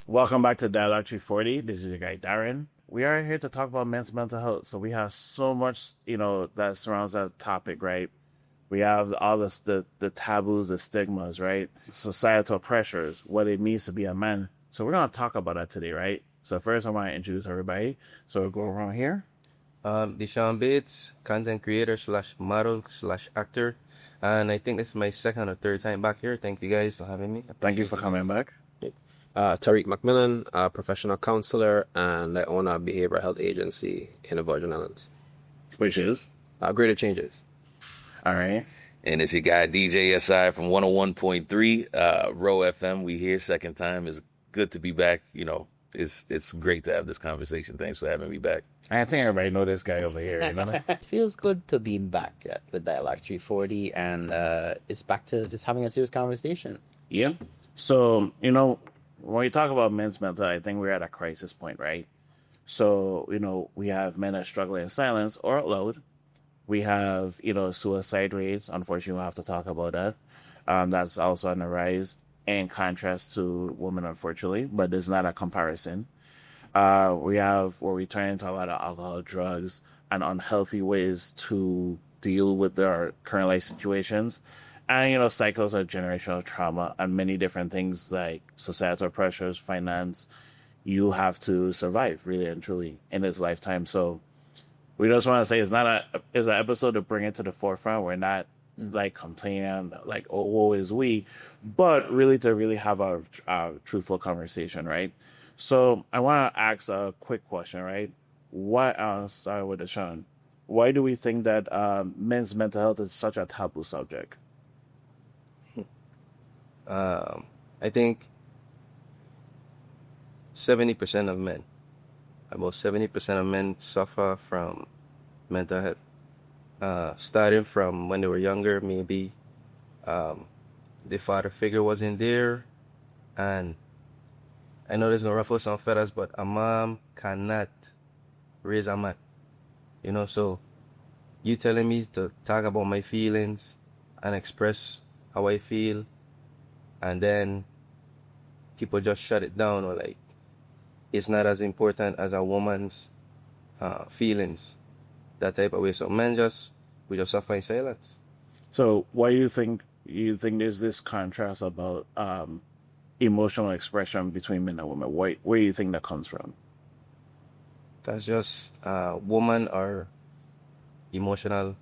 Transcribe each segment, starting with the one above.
Welcome back to Dialogue 340. This is your guy Darren. We are here to talk about men's mental health. So we have so much, that surrounds that topic, right? We have all this, the taboos, the stigmas, right? Societal pressures, what it means to be a man. So we're gonna talk about that today, right? So first, I want to introduce everybody. So we'll go around here. Deshaun Bates, content creator slash model slash actor. And I think this is my second or third time back here. Thank you guys for having me. Thank you for coming back. Tariq McMillan, a professional counselor, and I own a behavioral health agency in the Virgin Islands. Which is? Greater Changes. All right. And it's your guy DJ SI from 101.3 Row FM. We here second time. It's good to be back. It's great to have this conversation. Thanks for having me back. I think everybody know this guy over here. It feels good to be back with Dialogue 340, and it's back to just having a serious conversation. Yeah. So, when we talk about men's mental health, I think we're at a crisis point, right? So, we have men that struggle in silence or out loud. We have, suicide rates. Unfortunately, we'll have to talk about that. That's also on the rise in contrast to women, unfortunately, but there's not a comparison. We turn into a lot of alcohol, drugs, and unhealthy ways to deal with our current life situations. And, cycles of generational trauma and many different things like societal pressures, finance. You have to survive, really and truly, in this lifetime. So we just want to say it's an episode to bring it to the forefront. We're not like complaining, like, oh, woe is we, but really to really have a truthful conversation, right? So I want to ask a quick question, right? I'll start with Deshaun. Why do we think that men's mental health is such a taboo subject? I think 70% of men, about 70% of men suffer from mental health. Starting from when they were younger, maybe the father figure wasn't there. And I know there's no ruffle some feathers, but a mom cannot raise a man. So you telling me to talk about my feelings and express how I feel, and then people just shut it down, or like it's not as important as a woman's feelings, that type of way. So men we just suffer in silence. So why do you think there's this contrast about emotional expression between men and women? Where do you think that comes from? That's just women are emotional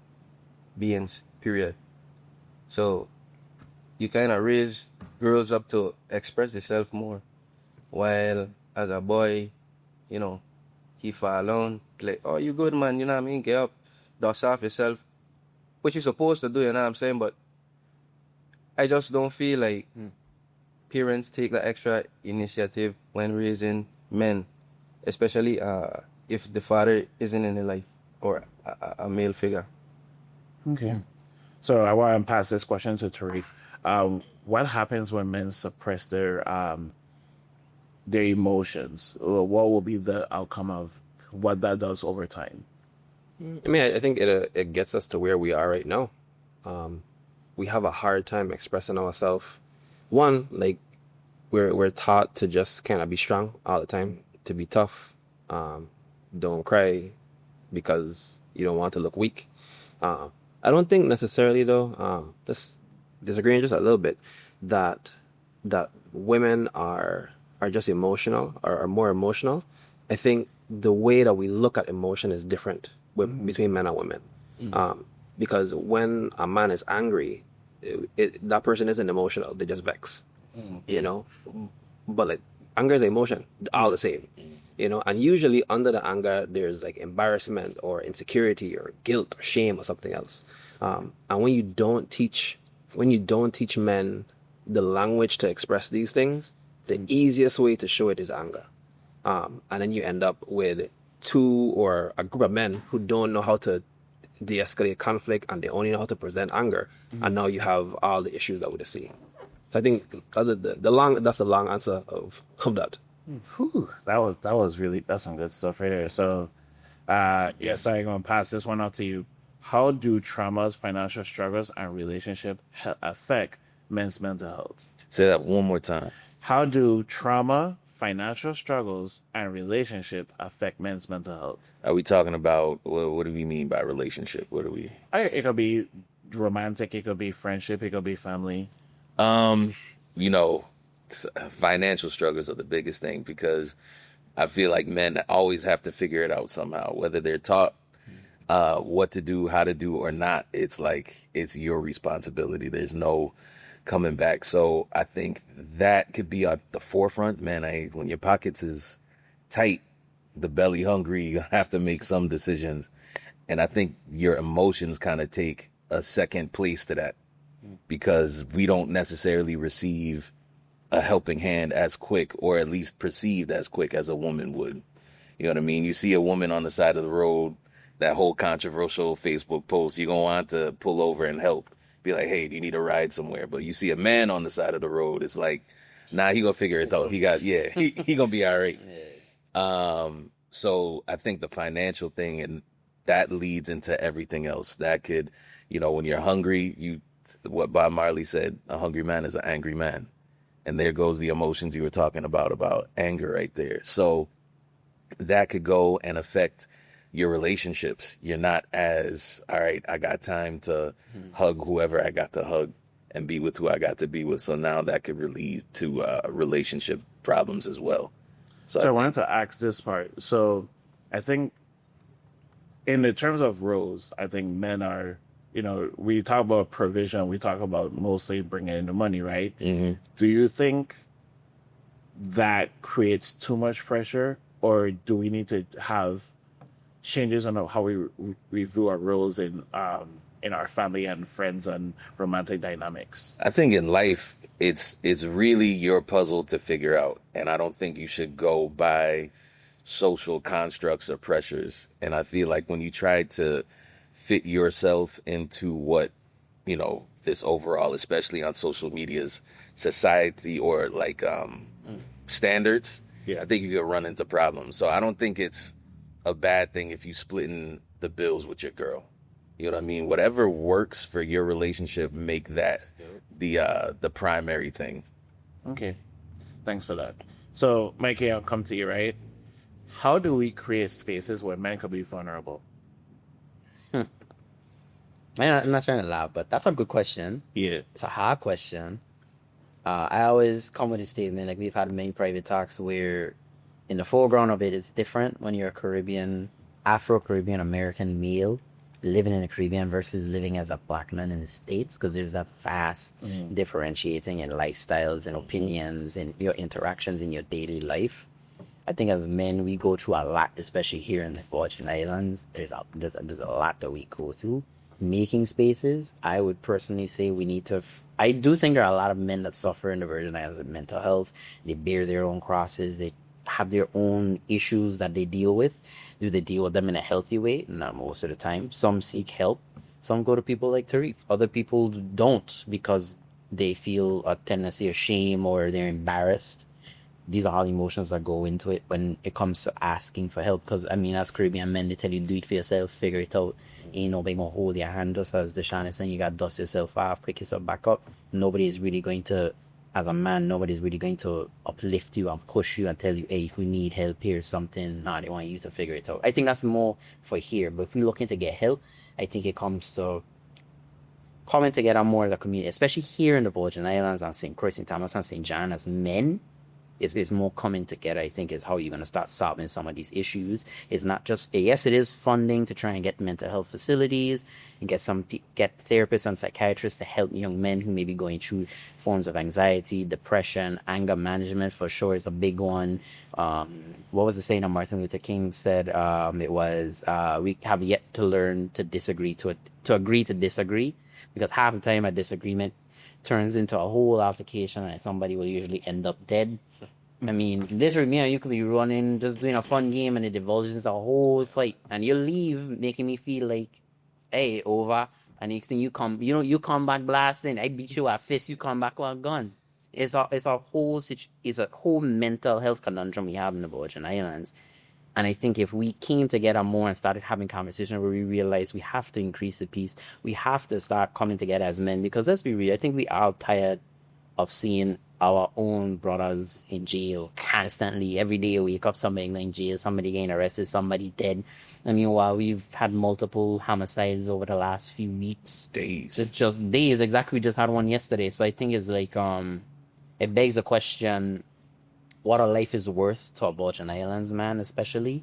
beings, period. So you kind of raise girls up to express themselves more, while as a boy, he fall alone, like, oh, you good, man, you know what I mean, get up, dust off yourself, which you're supposed to do, you know what I'm saying, but I just don't feel like parents take the extra initiative when raising men, especially if the father isn't in their life or a male figure. Okay. So I want to pass this question to Tariq. What happens when men suppress their emotions? What will be the outcome of what that does over time? I mean, I think it gets us to where we are right now. We have a hard time expressing ourselves. One, like we're taught to just kind of be strong all the time, to be tough. Don't cry because you don't want to look weak. I don't think necessarily though. Just disagreeing just a little bit that women are just emotional or are more emotional. I think the way that we look at emotion is different between men and women. Because when a man is angry, that person isn't emotional; they just vex. But like anger is emotion, all the same. And usually under the anger, there's like embarrassment or insecurity or guilt or shame or something else. And when you don't teach men the language to express these things, the easiest way to show it is anger. And then you end up with two or a group of men who don't know how to de-escalate conflict, and they only know how to present anger. And now you have all the issues that we see. So I think that's a long answer of that. Whew, that's some good stuff right there. So, yes, I'm going to pass this one out to you. How do traumas, financial struggles, and relationship affect men's mental health? Say that one more time. How do trauma, financial struggles and relationship affect men's mental health? Are we talking about what do we mean by relationship? What do we? It could be romantic, it could be friendship, it could be family. You know, financial struggles are the biggest thing because I feel like men always have to figure it out somehow, whether they're taught what to do, how to do, or not. It's like it's your responsibility. There's no coming back. So I think that could be at the forefront. Man, when your pockets is tight, the belly hungry, you have to make some decisions. And I think your emotions kind of take a second place to that because we don't necessarily receive a helping hand as quick, or at least perceived as quick as a woman would. You know what I mean? You see a woman on the side of the road, that whole controversial Facebook post, you're going to want to pull over and help. Be like, hey, do you need a ride somewhere? But you see a man on the side of the road, it's like, nah, he gonna figure it out. He gonna be all right. So I think the financial thing, and that leads into everything else. That could, when you're hungry, what Bob Marley said, a hungry man is an angry man. And there goes the emotions you were talking about anger right there. So that could go and affect your relationships. You're not as, all right, I got time to hug whoever I got to hug and be with who I got to be with. So now that could lead to relationship problems as well. So I wanted to ask this part. So I think in the terms of roles, I think men are, we talk about provision, we talk about mostly bringing in the money, right? Mm-hmm. Do you think that creates too much pressure, or do we need to have changes on how we view our roles in our family and friends and romantic dynamics? I think in life, it's really your puzzle to figure out. And I don't think you should go by social constructs or pressures. And I feel like when you try to fit yourself into what, this overall, especially on social media's society or like standards, I think you could run into problems. So I don't think it's a bad thing if you splitting the bills with your girl. You know what I mean? Whatever works for your relationship, make that the primary thing. Okay. Thanks for that. So, Mikey, I'll come to you, right? How do we create spaces where men could be vulnerable? I'm not trying to laugh, but that's a good question. Yeah. It's a hard question. I always come with a statement, like we've had many private talks where in the foreground of it, it's different when you're a Afro-Caribbean American male living in the Caribbean versus living as a black man in the States, because there's that vast differentiating in lifestyles and opinions and your interactions in your daily life. I think as men, we go through a lot, especially here in the Virgin Islands. There's a lot that we go through. Making spaces, I would personally say we need to... I do think there are a lot of men that suffer in the Virgin Islands with mental health. They bear their own crosses. They have their own issues that they deal with. Do they deal with them in a healthy way? Not most of the time. Some seek help. Some go to people like Tariq. Other people don't because they feel a tendency of shame or they're embarrassed. These are all emotions that go into it when it comes to asking for help. Because, as Caribbean men, they tell you, do it for yourself, figure it out. Ain't nobody gonna hold your hand, just as Deshaun is saying, you gotta dust yourself off, pick yourself back up. Nobody is really going to, as a man, nobody's really going to uplift you and push you and tell you, hey, if we need help, here's something. Nah, they want you to figure it out. I think that's more for here. But if we're looking to get help, I think it comes to coming together more as a community, especially here in the Virgin Islands and St. Croix, St. Thomas, and St. John as men. Is more coming together, I think, is how you're going to start solving some of these issues. It's not just, yes, it is funding to try and get mental health facilities and get therapists and psychiatrists to help young men who may be going through forms of anxiety, depression, anger management for sure is a big one. What was the saying that Martin Luther King said? It was, we have yet to learn to disagree, to agree to disagree, because half the time a disagreement turns into a whole altercation and somebody will usually end up dead. Literally, you could be running, just doing a fun game, and it divulges into a whole fight, and you leave making me feel like, hey, over. And next thing you come back blasting. I beat you with a fist, you come back with a gun. It's a whole mental health conundrum we have in the Virgin Islands. And I think if we came together more and started having conversations where we realize we have to increase the peace, we have to start coming together as men, because let's be real, I think we are tired of seeing our own brothers in jail constantly. Every day you wake up, somebody in jail, somebody getting arrested, somebody dead. I mean, while we've had multiple homicides over the last few weeks. Days. It's just days. Exactly. We just had one yesterday. So I think it's like, it begs the question, what a life is worth to a Virgin Islands man, especially.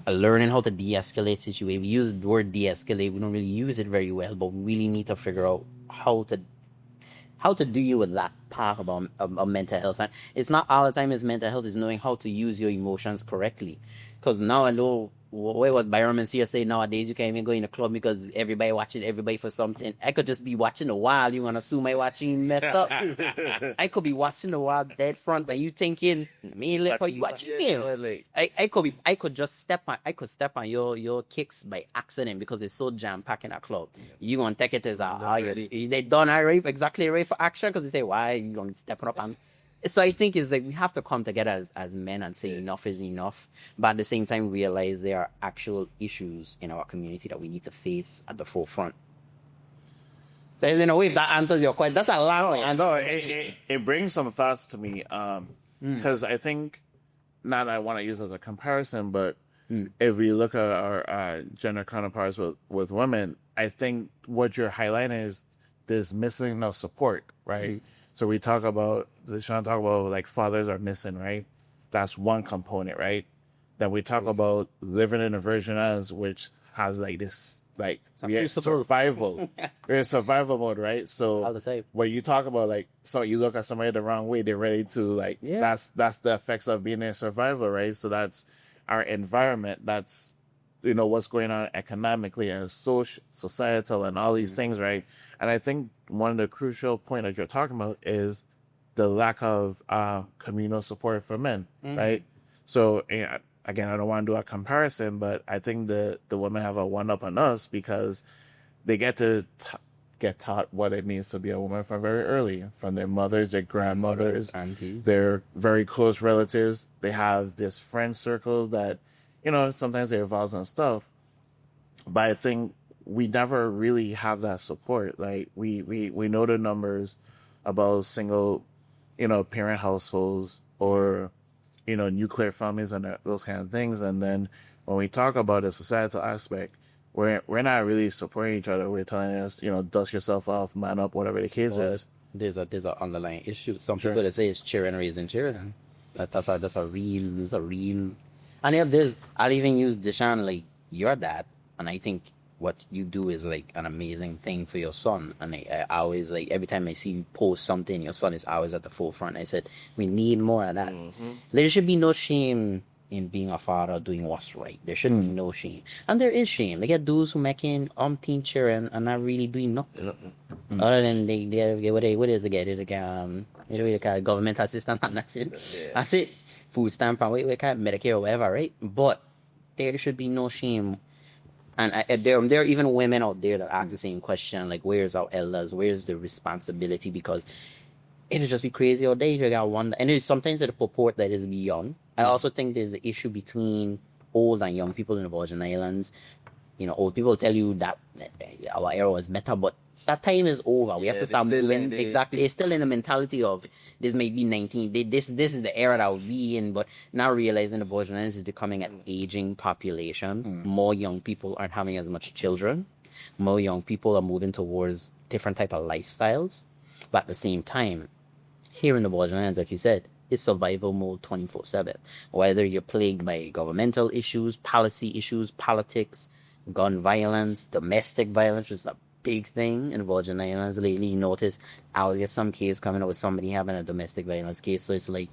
Learning how to de-escalate situation. We use the word de-escalate. We don't really use it very well, but we really need to figure out how to deal with that part of mental health. And it's not all the time is mental health, is knowing how to use your emotions correctly. Because now I know what Byron here say nowadays, you can't even go in a club because everybody watching everybody for something. I could just be watching a while. You want to assume I watching messed up? I could be watching a while dead front, but you thinking, me, look how you watching me. I could step on your kicks by accident because it's so jam packed in a club. You gonna take it as they done exactly right for action because they say, why are you gonna step up on? So I think it's like we have to come together as men and say enough is enough, but at the same time realize there are actual issues in our community that we need to face at the forefront. So in a way, if that answers your question, that's a long answer. No, it brings some thoughts to me because I think, not I want to use it as a comparison, but if we look at our gender counterparts with women, I think what you're highlighting is this missing of support, right? So we talk about, like fathers are missing, right? That's one component, right? Then we talk about living in a Virgin Islands, which has like this, like we're survival. We're in survival mode, right? So All the time. when you talk about like, so you look at somebody the wrong way, they're ready to like, that's the effects of being in survival, right? So that's our environment. That's, what's going on economically and societal and all these things, right? And I think one of the crucial point that you're talking about is the lack of communal support for men, right? So again, I don't want to do a comparison, but I think the women have a one-up on us because they get to get taught what it means to be a woman from very early, from their mothers, their grandmothers, aunties, their very close relatives. They have this friend circle that, sometimes they evolve on stuff, but I think we never really have that support. Like we know the numbers about single, parent households or, nuclear families and those kind of things. And then when we talk about the societal aspect, we're not really supporting each other. We're telling us, dust yourself off, man up, whatever the case is. There's a underlying issue. Some people that say it's children raising children. That's a real. And if I'll even use Deshaun, like your dad, and I think what you do is like an amazing thing for your son. And I always, like, every time I see you post something, your son is always at the forefront. I said, we need more of that. There should be no shame in being a father doing what's right. There shouldn't be no shame. And there is shame. They get dudes who making umpteen children and not really doing nothing. Other than they what is it? They get government assistance and that's it. That's it. Food stamp and we call it Medicare or whatever, right? But there should be no shame. And there are even women out there that ask the same question, like, where's our elders? Where's the responsibility? Because it'll just be crazy all day. You got one, and there's sometimes the purport that is beyond. I also think there's an issue between old and young people in the Virgin Islands. Old people tell you that our era was better, but that time is over. We have to start moving. Exactly. It's still in the mentality of this may be 19. This is the era that we'll be in, but now realizing the Virgin Islands is becoming an aging population. More young people aren't having as much children. More young people are moving towards different type of lifestyles. But at the same time, here in the Virgin Islands, like you said, it's survival mode 24/7. Whether you're plagued by governmental issues, policy issues, politics, gun violence, domestic violence, which is a big thing in the Virgin Islands lately. You notice I always get some case coming up with somebody having a domestic violence case. So it's like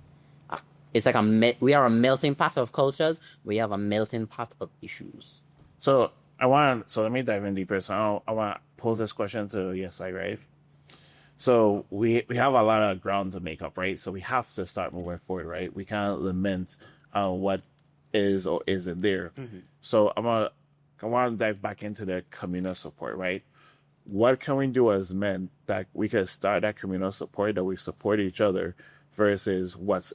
we are a melting pot of cultures. We have a melting pot of issues. So let me dive in deeper. So I want to pull this question to your side, right? So we have a lot of ground to make up, right? So we have to start moving forward, right? We can't lament what is or isn't there. So I want to dive back into the communal support, right? What can we do as men that we can start that communal support, that we support each other versus what's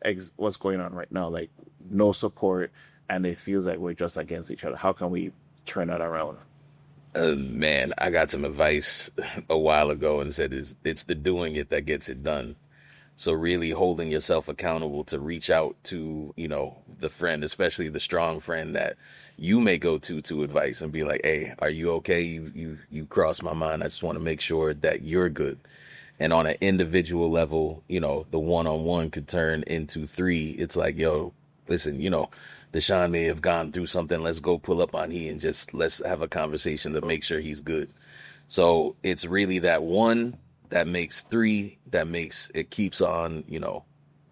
going on right now? Like no support and it feels like we're just against each other. How can we turn that around? Man, I got some advice a while ago and said it's the doing it that gets it done. So really holding yourself accountable to reach out to, you know, the friend, especially the strong friend that you may go to advice and be like, hey, are you okay? You crossed my mind. I just want to make sure that you're good. And on an individual level, you know, the one-on-one could turn into three. It's like, yo, listen, you know, Deshaun may have gone through something. Let's go pull up on he and just let's have a conversation to make sure he's good. So it's really that one that makes three, that makes it keeps on, you know,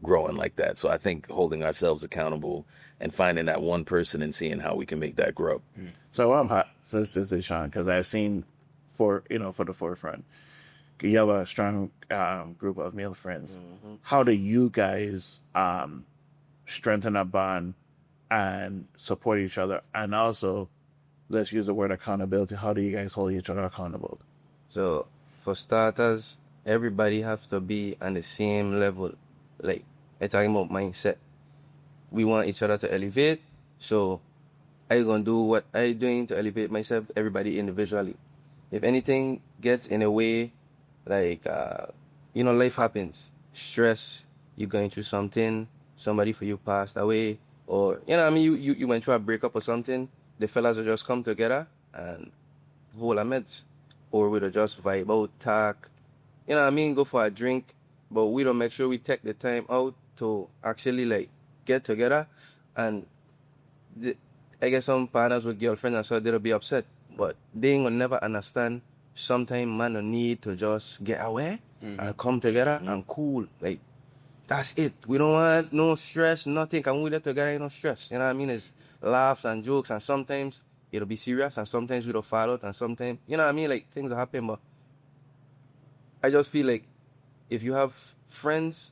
growing like that. So I think holding ourselves accountable and finding that one person and seeing how we can make that grow. So I'm hot since this is Sean, because I've seen for the forefront, you have a strong group of male friends. How do you guys strengthen a bond and support each other? And also, let's use the word accountability. How do you guys hold each other accountable? So for starters, everybody have to be on the same level. Like, I'm talking about mindset. We want each other to elevate. So I gonna do what I doing to elevate myself, everybody individually. If anything gets in the way, like, you know, life happens. Stress, you going through something, somebody for you passed away, or, you know what I mean, you went through a breakup or something, the fellas will just come together and hold a meds. Or we'll just vibe out, talk, you know what I mean, go for a drink, but we don't make sure we take the time out to actually, like, get together. And I guess some partners with girlfriends and so they'll be upset, but they ain't gonna never understand. Sometimes man don't need to just get away and come together and cool. Like, that's it. We don't want no stress, nothing. Can we get together, ain't no stress. You know what I mean? It's laughs and jokes, and sometimes it'll be serious, and sometimes we don't fall out, and sometimes, you know what I mean? Like, things will happen, but I just feel like if you have friends,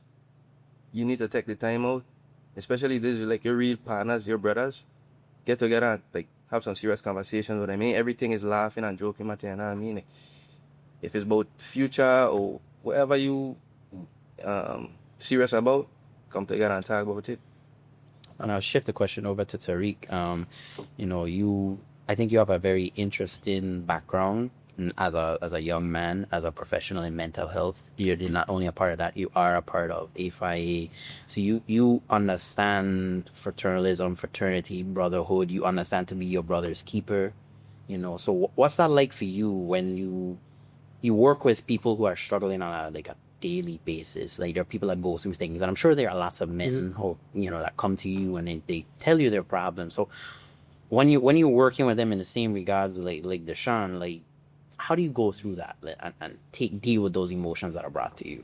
you need to take the time out, especially this is like your real partners, your brothers, get together and, like, have some serious conversations. What I mean, everything is laughing and joking, you know what I mean? Like, if it's about future or whatever you serious about, come together and talk about it. And I'll shift the question over to Tariq. You know, I think you have a very interesting background as a young man, as a professional in mental health. You're not only a part of that, you are a part of AFIA. So you understand fraternalism, fraternity, brotherhood. You understand to be your brother's keeper. You know, so what's that like for you when you work with people who are struggling on a daily basis? Like, there are people that go through things, and I'm sure there are lots of men who, you know, that come to you and they tell you their problems. So when you're working with them in the same regards, like Deshaun, like, how do you go through that and deal with those emotions that are brought to you?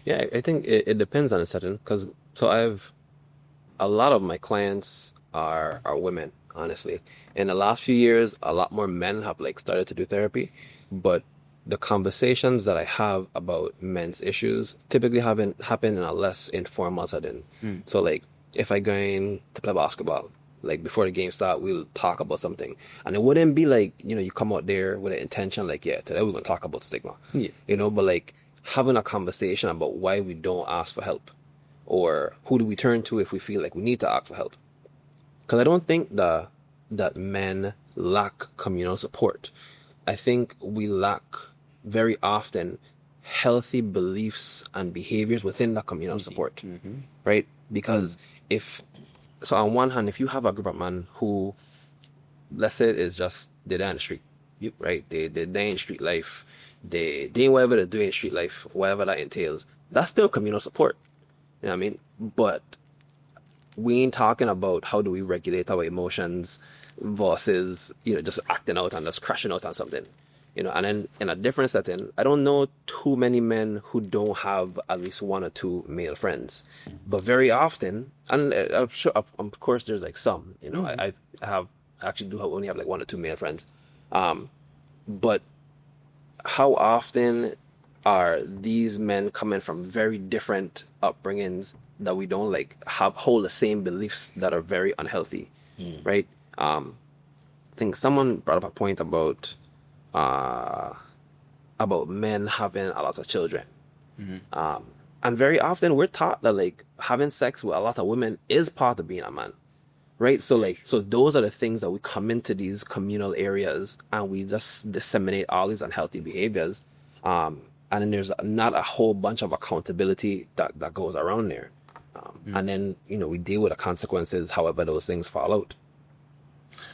Yeah, I think it depends on the setting, because a lot of my clients are women, honestly. In the last few years, a lot more men have, like, started to do therapy, but the conversations that I have about men's issues typically happen in a less informal setting. So, like, if I go in to play basketball, like, before the game start, we'll talk about something, and it wouldn't be like, you know, you come out there with an intention like, yeah, today we're gonna talk about stigma, you know, but, like, having a conversation about why we don't ask for help, or who do we turn to if we feel like we need to ask for help. Because I don't think that men lack communal support. I think we lack very often healthy beliefs and behaviors within that communal support, right? Because so on one hand, if you have a group of men who, let's say, is just, they're down the street, right? They're in street life, they doing whatever they're doing in street life, whatever that entails, that's still communal support. You know what I mean? But we ain't talking about how do we regulate our emotions versus, you know, just acting out and just crashing out on something. You know, and then in a different setting, I don't know too many men who don't have at least one or two male friends. But very often, and I'm sure, of course, there's, like, some, you know, I actually only have like one or two male friends. But how often are these men coming from very different upbringings that we don't, like, hold the same beliefs that are very unhealthy, right? I think someone brought up a point about men having a lot of children. And very often we're taught that, like, having sex with a lot of women is part of being a man, right? So, like, so those are the things that we come into these communal areas and we just disseminate all these unhealthy behaviors. and then there's not a whole bunch of accountability that goes around there. And then, we deal with the consequences, however those things fall out.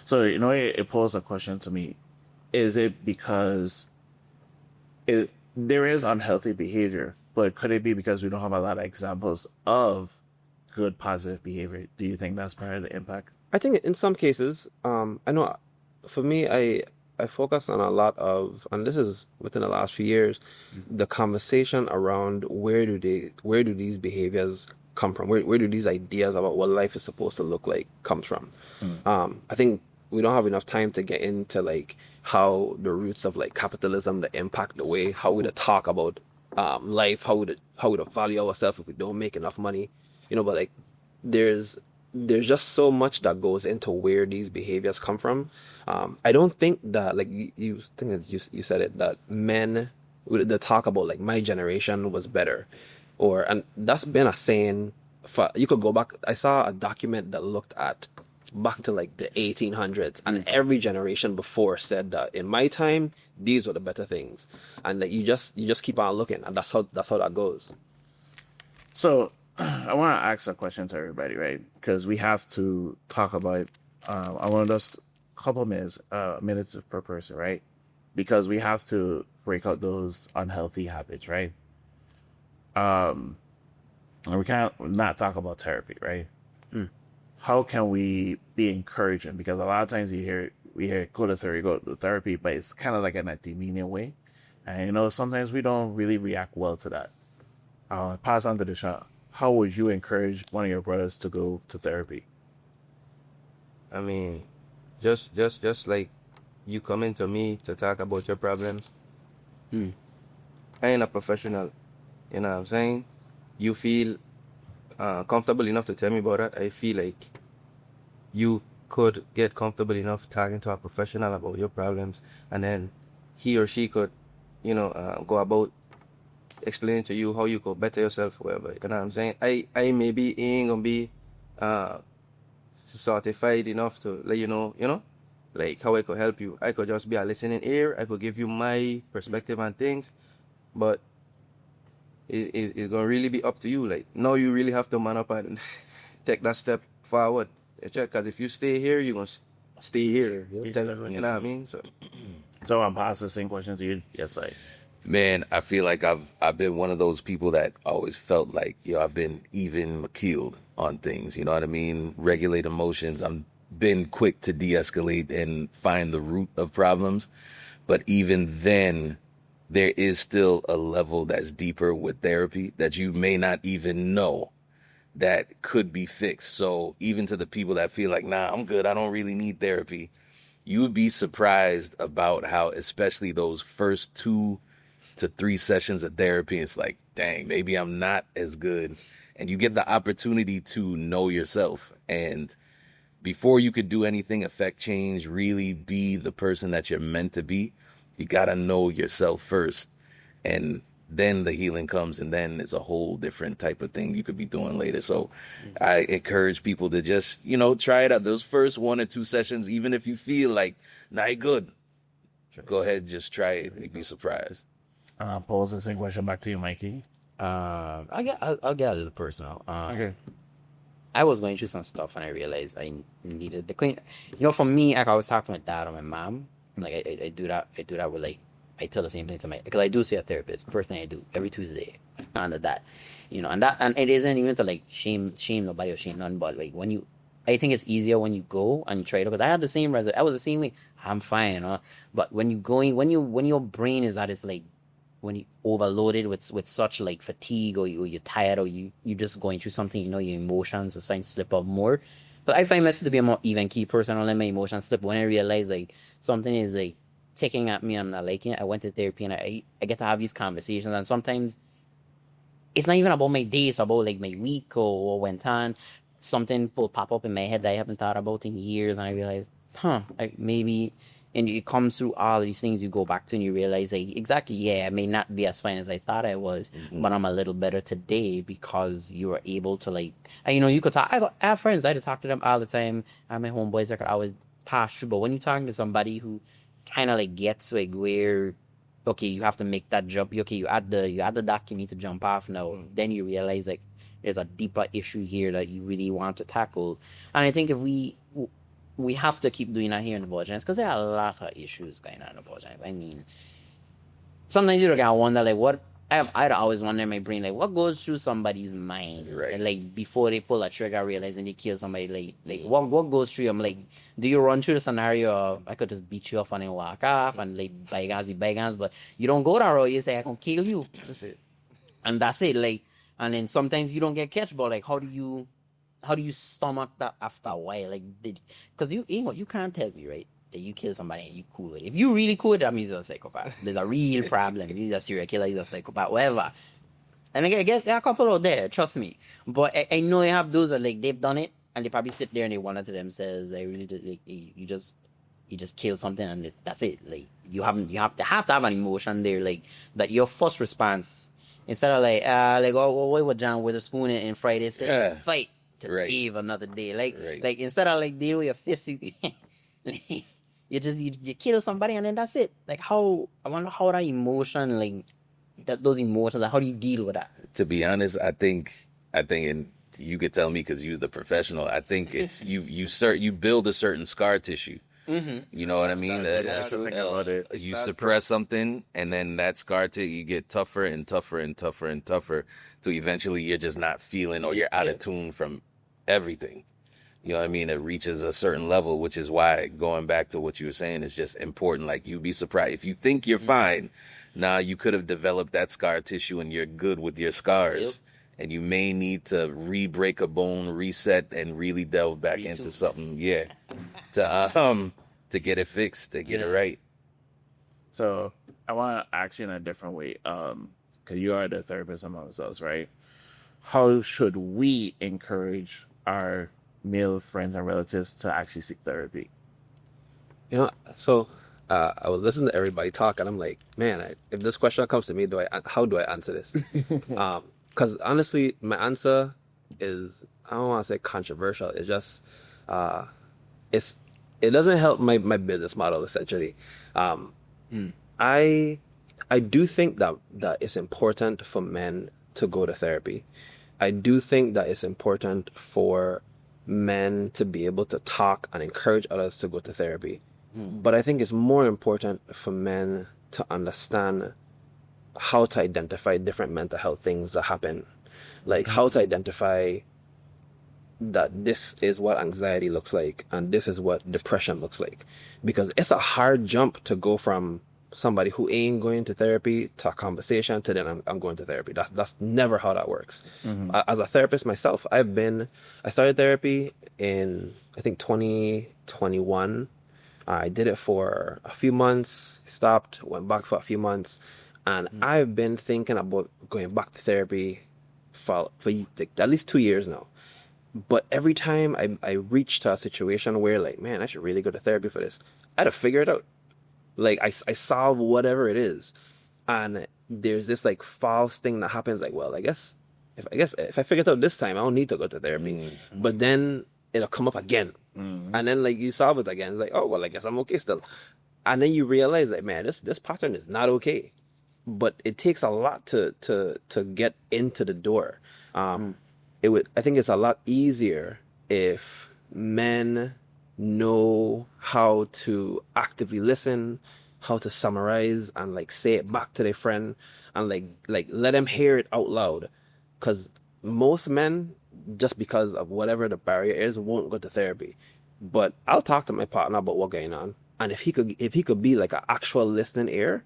So, it posed a question to me. Is it because there is unhealthy behavior, but could it be because we don't have a lot of examples of good, positive behavior? Do you think that's part of the impact? I think in some cases, I know for me, I focus on a lot of, and this is within the last few years, the conversation around where do these behaviors come from? Where do these ideas about what life is supposed to look like comes from? I think we don't have enough time to get into like how the roots of like capitalism that impact the way how we talk about life, how we value ourselves if we don't make enough money, but like there's just so much that goes into where these behaviors come from. I don't think that like you said it, that men with the talk about like my generation was better, and that's been a saying for, you could go back. I saw a document that looked at back to like the 1800s, and every generation before said that in my time these were the better things, and that you just keep on looking, and that's how that goes. So I want to ask a question to everybody, right? Because we have to talk about I want just a couple minutes per person, right? Because we have to break out those unhealthy habits, right? And we can't not talk about therapy, right? How can we be encouraging? Because a lot of times we hear go to therapy, but it's kind of like in a demeaning way, and sometimes we don't really react well to that. Pass on to the shot. How would you encourage one of your brothers to go to therapy? I mean, just like you coming to me to talk about your problems. I ain't a professional. You know what I'm saying? You feel comfortable enough to tell me about that. I feel like you could get comfortable enough talking to a professional about your problems, and then he or she could, go about explaining to you how you could better yourself, whatever. You know what I'm saying? I maybe ain't gonna be certified enough to let you know, like how I could help you. I could just be a listening ear. I could give you my perspective on things, but it's gonna really be up to you. Like, now you really have to man up and take that step forward. Because if you stay here, you're gonna stay here. You know what I mean? So I'm passing the same question to you. Yes, Man, I feel like I've been one of those people that always felt like, I've been even keeled on things. You know what I mean? Regulate emotions. I've been quick to de-escalate and find the root of problems. But even then, there is still a level that's deeper with therapy that you may not even know that could be fixed. So even to the people that feel like, nah, I'm good, I don't really need therapy, you would be surprised about how, especially those first 2 to 3 sessions of therapy, it's like, dang, maybe I'm not as good. And you get the opportunity to know yourself. And before you could do anything, affect change, really be the person that you're meant to be, you got to know yourself first. And then the healing comes, and then it's a whole different type of thing you could be doing later. So I encourage people to just, try it out. Those first 1 or 2 sessions, even if you feel like, nah, you're good, go ahead, just try it. You'd be surprised. Pose the same question back to you, Mikey. I'll get a little personal. Okay. I was going through some stuff, and I realized I needed the clean. For me, like I was talking to my dad or my mom. Like I do that with like, I tell the same thing to because I do see a therapist. First thing I do every Tuesday, under that, and it isn't even to like shame nobody or shame none, but like I think it's easier when you go and you try it, because I had the same result. I was the same way. I'm fine, but when your brain is at its like, when you overloaded with such like fatigue, or you're tired, or you just going through something, your emotions are starting to slip up more. But I find myself to be a more even key person. I don't let my emotions slip. When I realize like something is like ticking at me, I'm not liking it, I went to therapy, and I get to have these conversations. And sometimes it's not even about my day, it's about like my week or went on. Something will pop up in my head that I haven't thought about in years, and I realize, maybe. And it comes through all of these things you go back to, and you realize, like, exactly, yeah, I may not be as fine as I thought I was, but I'm a little better today because you were able to, like, you could talk. I have friends, I had to talk to them all the time. I have my homeboys I could always pass through. But when you're talking to somebody who kind of, like, gets, like, where okay, you have to make that jump. Okay, you add the dock you need to jump off now. Then you realize like there's a deeper issue here that you really want to tackle. And I think if we have to keep doing that here in the Bouyant because there are a lot of issues going on in the Bouyant. I mean, sometimes you look at wonder like what I'd always wonder in my brain like what goes through somebody's mind, Right. like before they pull a trigger, realizing they kill somebody. Like what goes through them? Like, do you run through the scenario of I could just beat you up and then walk off and like bygones be bygones, but you don't go that route. You say I can kill you. That's it. And that's it. Like, and then sometimes you don't get catch, but like, how do you stomach that after a while? Like, because you can't tell me, right, that you kill somebody and you cool with it. If you really cool with it, that means you're a psychopath. There's a real problem. If he's a serial killer, he's a psychopath, whatever. And I guess there are a couple out there, trust me. But I know you have those that like they've done it and they probably sit there and they wonder to themselves, they really did, like, you just kill something and that's it. Like you have to have an emotion there, like that your first response instead of like what would John Witherspoon in Friday say? Fight to live another day. Like instead of like deal with your fist, you kill somebody and then that's it. Like I wonder how that emotion, like those emotions, like, how do you deal with that? To be honest, I think, and you could tell me because you're the professional. I think it's you build a certain scar tissue. Mm-hmm. You know what I mean? You suppress something, and then that scar tissue you get tougher and tougher and tougher and tougher, till eventually you're just not feeling or you're out of tune from everything. You know what I mean? It reaches a certain level, which is why going back to what you were saying is just important. Like you'd be surprised if you think you're fine. Now you could have developed that scar tissue, and you're good with your scars. Yep. And you may need to re-break a bone, reset, and really delve back into something, to get it fixed, to get it right. So I want to ask you in a different way, because you are the therapist amongst us, right? How should we encourage our male friends and relatives to actually seek therapy? You know, so I was listening to everybody talk, and I'm like, man, if this question comes to me, how do I answer this? Because honestly, my answer is, I don't want to say controversial. It's just, it doesn't help my business model essentially. I do think that it's important for men to go to therapy. I do think that it's important for men to be able to talk and encourage others to go to therapy. But I think it's more important for men to understand how to identify different mental health things that happen. Like how to identify that this is what anxiety looks like and this is what depression looks like. Because it's a hard jump to go from somebody who ain't going to therapy to a conversation to then I'm going to therapy. That's never how that works. As a therapist myself, I started therapy in, I think, 2021. I did it for a few months, stopped, went back for a few months, and I've been thinking about going back to therapy for like at least 2 years now. But every time I reach to a situation where like, man, I should really go to therapy for this, I had to figure it out. Like I solve whatever it is, and there's this like false thing that happens. Like, well, I guess if I figure it out this time, I don't need to go to therapy. But then it'll come up again, and then like you solve it again. It's like, oh well, I guess I'm okay still. And then you realize that, man, this pattern is not okay. But it takes a lot to get into the door. I think it's a lot easier if men know how to actively listen, how to summarize and like say it back to their friend and like let them hear it out loud. Because most men, just because of whatever the barrier is, won't go to therapy. But I'll talk to my partner about what's going on, and if he could be like an actual listening ear,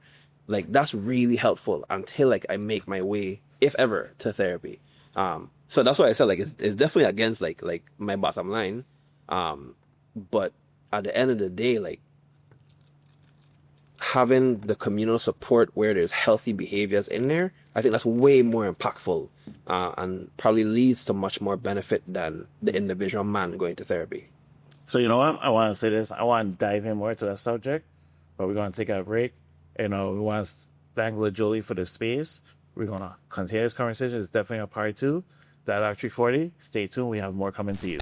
like that's really helpful until like I make my way, if ever, to therapy. So that's why I said like it's definitely against like my bottom line. But at the end of the day, like having the communal support where there's healthy behaviors in there, I think that's way more impactful and probably leads to much more benefit than the individual man going to therapy. So you know what? I want to say this. I want to dive in more to that subject, but we're going to take a break. We want to thank Jolie for the space. We're going to continue this conversation. It's definitely a part 2. Dialogue 340. Stay tuned. We have more coming to you.